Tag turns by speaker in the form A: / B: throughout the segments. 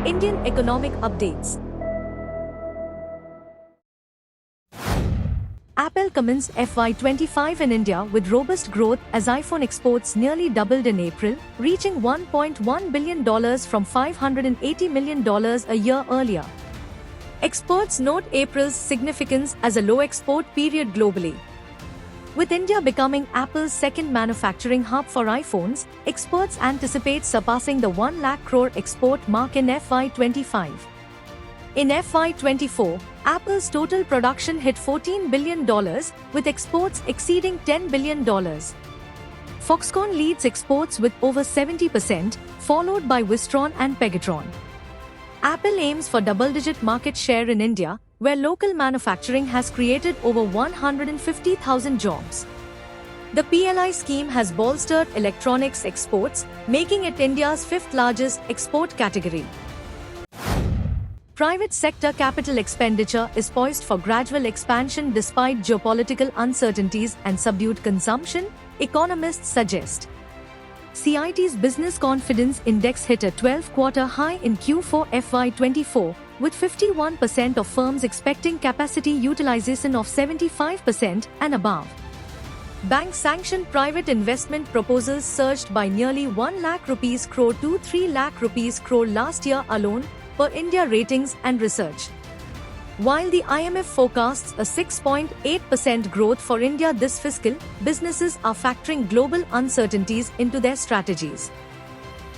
A: Indian economic updates. Apple commenced FY25 in India with robust growth as iPhone exports nearly doubled in April, reaching $1.1 billion from $580 million a year earlier. Experts note April's significance as a low export period globally. With India becoming Apple's second manufacturing hub for iPhones, experts anticipate surpassing the 1 lakh crore export mark in FY25. In FY24, Apple's total production hit $14 billion, with exports exceeding $10 billion. Foxconn leads exports with over 70%, followed by Wistron and Pegatron. Apple aims for double-digit market share in India, where local manufacturing has created over 150,000 jobs. The PLI scheme has bolstered electronics exports, making it India's fifth largest export category. Private sector capital expenditure is poised for gradual expansion despite geopolitical uncertainties and subdued consumption, economists suggest. CIT's Business Confidence Index hit a 12-quarter high in Q4 FY24, with 51% of firms expecting capacity utilization of 75% and above. Bank-sanctioned private investment proposals surged by nearly 1 lakh crore to 3 lakh crore last year alone, per India Ratings and Research. While the IMF forecasts a 6.8% growth for India this fiscal, businesses are factoring global uncertainties into their strategies.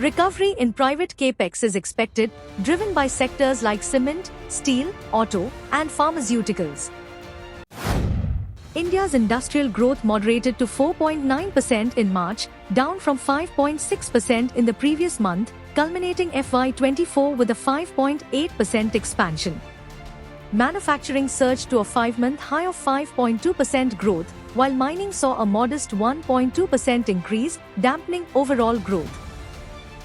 A: Recovery in private capex is expected, driven by sectors like cement, steel, auto, and pharmaceuticals. India's industrial growth moderated to 4.9% in March, down from 5.6% in the previous month, culminating FY24 with a 5.8% expansion. Manufacturing surged to a 5-month high of 5.2% growth, while mining saw a modest 1.2% increase, dampening overall growth.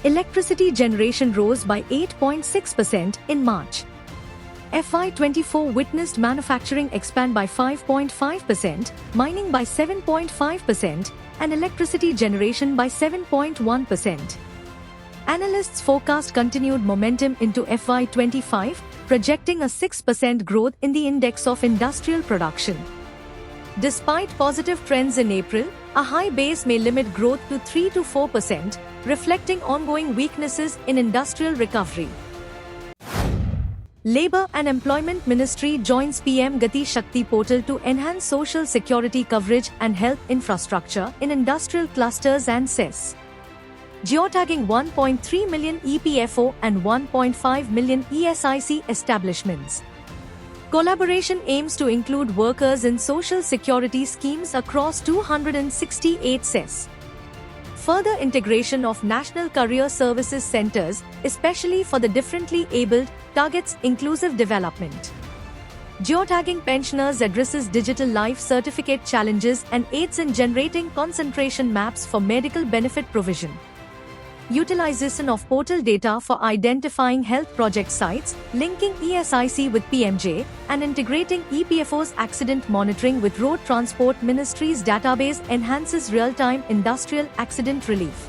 A: Electricity generation rose by 8.6% in March. FY24 witnessed manufacturing expand by 5.5%, mining by 7.5%, and electricity generation by 7.1%. Analysts forecast continued momentum into FY25, projecting a 6% growth in the index of industrial production. Despite positive trends in April, a high base may limit growth to 3 to 4%, reflecting ongoing weaknesses in industrial recovery. Labour and Employment Ministry joins PM Gati Shakti portal to enhance social security coverage and health infrastructure in industrial clusters and CES. Geotagging 1.3 million EPFO and 1.5 million ESIC establishments. Collaboration aims to include workers in social security schemes across 268 CES. Further integration of National Career Services Centres, especially for the differently abled, targets inclusive development. Geotagging pensioners addresses digital life certificate challenges and aids in generating concentration maps for medical benefit provision. Utilization of portal data for identifying health project sites, linking ESIC with PMJ, and integrating EPFO's accident monitoring with Road Transport Ministry's database enhances real-time industrial accident relief.